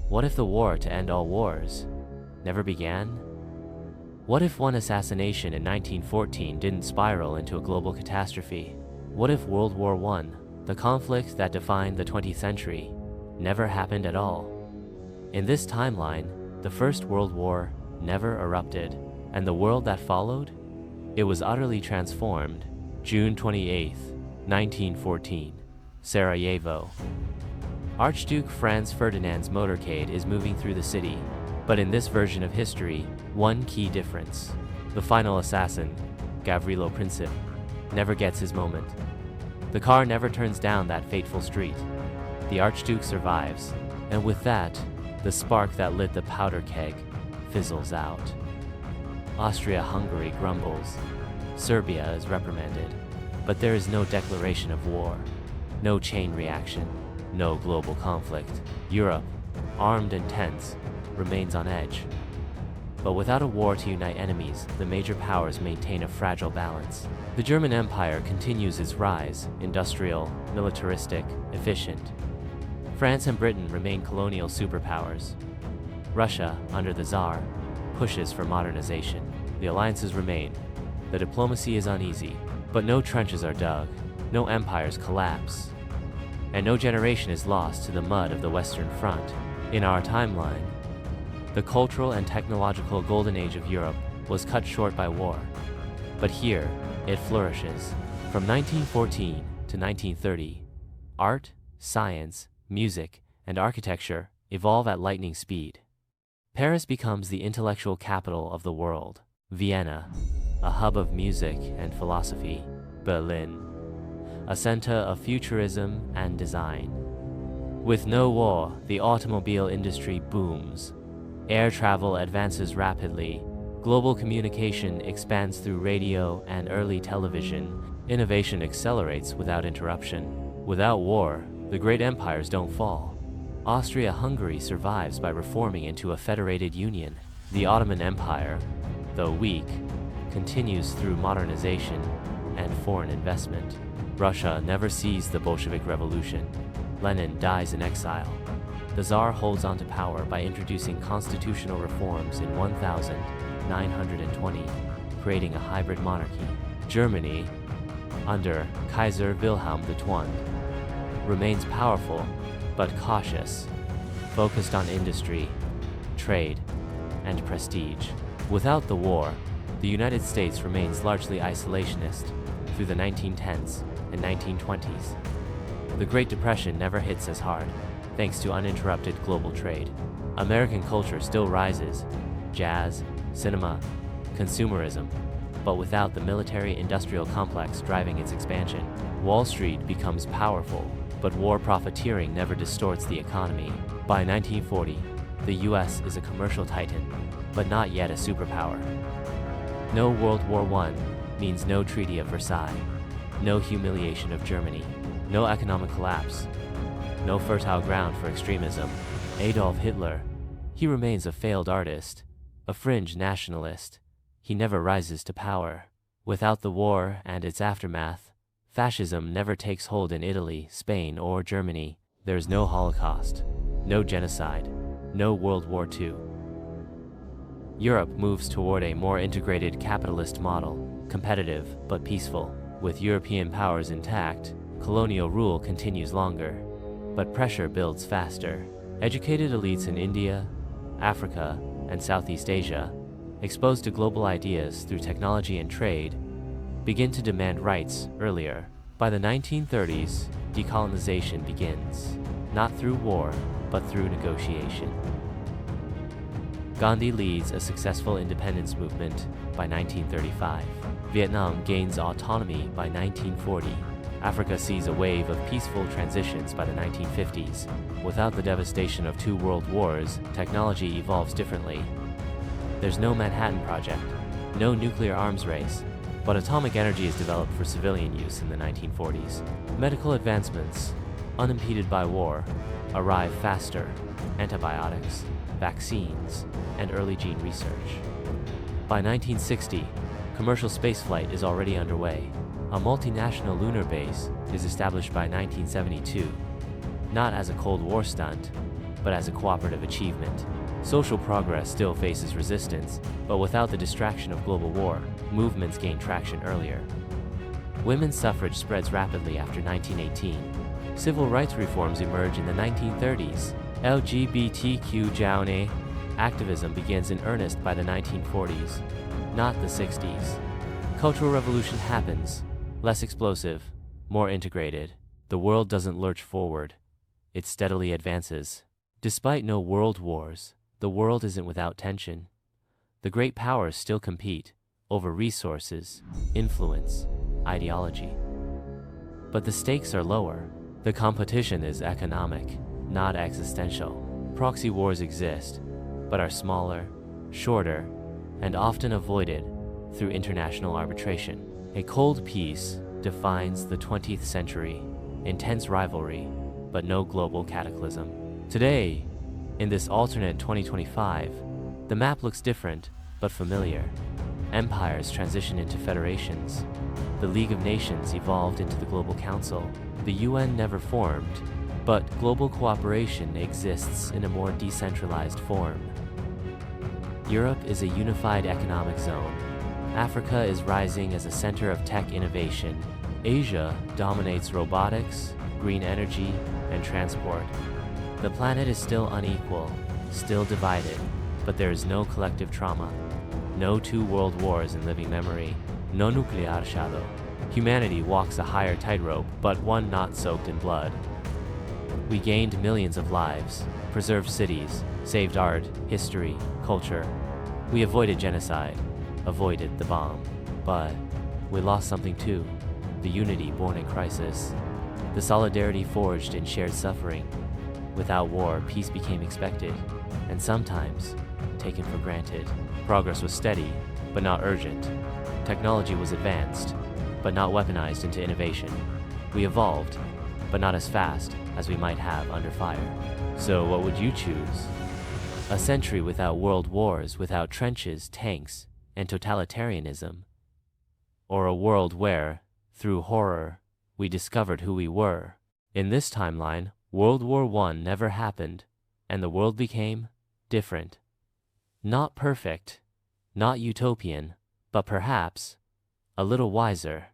What if the war to end all wars never began? What if one assassination in 1914 didn't spiral into a global catastrophe? What if World War I, the conflict that defined the 20th century, never happened at all? In this timeline, the First World War never erupted, and the world that followed? It was utterly transformed. June 28, 1914, Sarajevo. Archduke Franz Ferdinand's motorcade is moving through the city, but in this version of history, one key difference. The final assassin, Gavrilo Princip, never gets his moment. The car never turns down that fateful street. The Archduke survives, and with that, the spark that lit the powder keg fizzles out. Austria-Hungary grumbles. Serbia is reprimanded, but there is no declaration of war, no chain reaction, no global conflict. Europe, armed and tense, remains on edge. But without a war to unite enemies, the major powers maintain a fragile balance. The German Empire continues its rise, industrial, militaristic, efficient. France and Britain remain colonial superpowers. Russia, under the Tsar, pushes for modernization. The alliances remain. The diplomacy is uneasy, but no trenches are dug, no empires collapse, and no generation is lost to the mud of the Western Front. In our timeline, the cultural and technological golden age of Europe was cut short by war. But here, it flourishes. From 1914 to 1930, art, science, music, and architecture evolve at lightning speed. Paris becomes the intellectual capital of the world. Vienna, a hub of music and philosophy. Berlin, a center of futurism and design. With no war, the automobile industry booms. Air travel advances rapidly. Global communication expands through radio and early television. Innovation accelerates without interruption. Without war, the great empires don't fall. Austria-Hungary survives by reforming into a federated union. The Ottoman Empire, though weak, continues through modernization and foreign investment. Russia never sees the Bolshevik Revolution. Lenin dies in exile. The Tsar holds on to power by introducing constitutional reforms in 1920, creating a hybrid monarchy. Germany, under Kaiser Wilhelm II, remains powerful but cautious, focused on industry, trade, and prestige. Without the war, the United States remains largely isolationist through the 1910s and 1920s. The Great Depression never hits as hard, thanks to uninterrupted global trade. American culture still rises, jazz, cinema, consumerism, but without the military-industrial complex driving its expansion. Wall Street becomes powerful, but war profiteering never distorts the economy. By 1940, the US is a commercial titan, but not yet a superpower. No World War I means no Treaty of Versailles, no humiliation of Germany, no economic collapse, no fertile ground for extremism. Adolf Hitler, he remains a failed artist, a fringe nationalist. He never rises to power. Without the war and its aftermath, fascism never takes hold in Italy, Spain, or Germany. There's no Holocaust, no genocide, no World War II. Europe moves toward a more integrated capitalist model, competitive but peaceful. With European powers intact, colonial rule continues longer, but pressure builds faster. Educated elites in India, Africa, and Southeast Asia, exposed to global ideas through technology and trade, begin to demand rights earlier. By the 1930s, decolonization begins, not through war, but through negotiation. Gandhi leads a successful independence movement by 1935. Vietnam gains autonomy by 1940. Africa sees a wave of peaceful transitions by the 1950s. Without the devastation of two world wars, technology evolves differently. There's no Manhattan Project, no nuclear arms race, but atomic energy is developed for civilian use in the 1940s. Medical advancements, unimpeded by war, arrive faster. Antibiotics, vaccines, and early gene research. By 1960, commercial spaceflight is already underway. A multinational lunar base is established by 1972, not as a Cold War stunt, but as a cooperative achievement. Social progress still faces resistance, but without the distraction of global war, movements gain traction earlier. Women's suffrage spreads rapidly after 1918. Civil rights reforms emerge in the 1930s. LGBTQ activism begins in earnest by the 1940s, not the 60s. Cultural revolution happens, less explosive, more integrated. The world doesn't lurch forward, it steadily advances. Despite no world wars, the world isn't without tension. The great powers still compete over resources, influence, ideology. But the stakes are lower. The competition is economic, not existential. Proxy wars exist, but are smaller, shorter, and often avoided through international arbitration. A cold peace defines the 20th century, intense rivalry, but no global cataclysm. Today, in this alternate 2025, the map looks different, but familiar. Empires transition into federations. The League of Nations evolved into the Global Council. The UN never formed, but global cooperation exists in a more decentralized form. Europe is a unified economic zone. Africa is rising as a center of tech innovation. Asia dominates robotics, green energy, and transport. The planet is still unequal, still divided, but there is no collective trauma. No two world wars in living memory. No nuclear shadow. Humanity walks a higher tightrope, but one not soaked in blood. We gained millions of lives, preserved cities, saved art, history, culture. We avoided genocide, avoided the bomb. But we lost something too. The unity born in crisis. The solidarity forged in shared suffering. Without war, peace became expected, and sometimes taken for granted. Progress was steady, but not urgent. Technology was advanced, but not weaponized into innovation. We evolved, but not as fast as we might have under fire. So what would you choose? A century without world wars, without trenches, tanks, and totalitarianism? Or a world where, through horror, we discovered who we were? In this timeline, World War I never happened, and the world became different. Not perfect, not utopian, but perhaps a little wiser.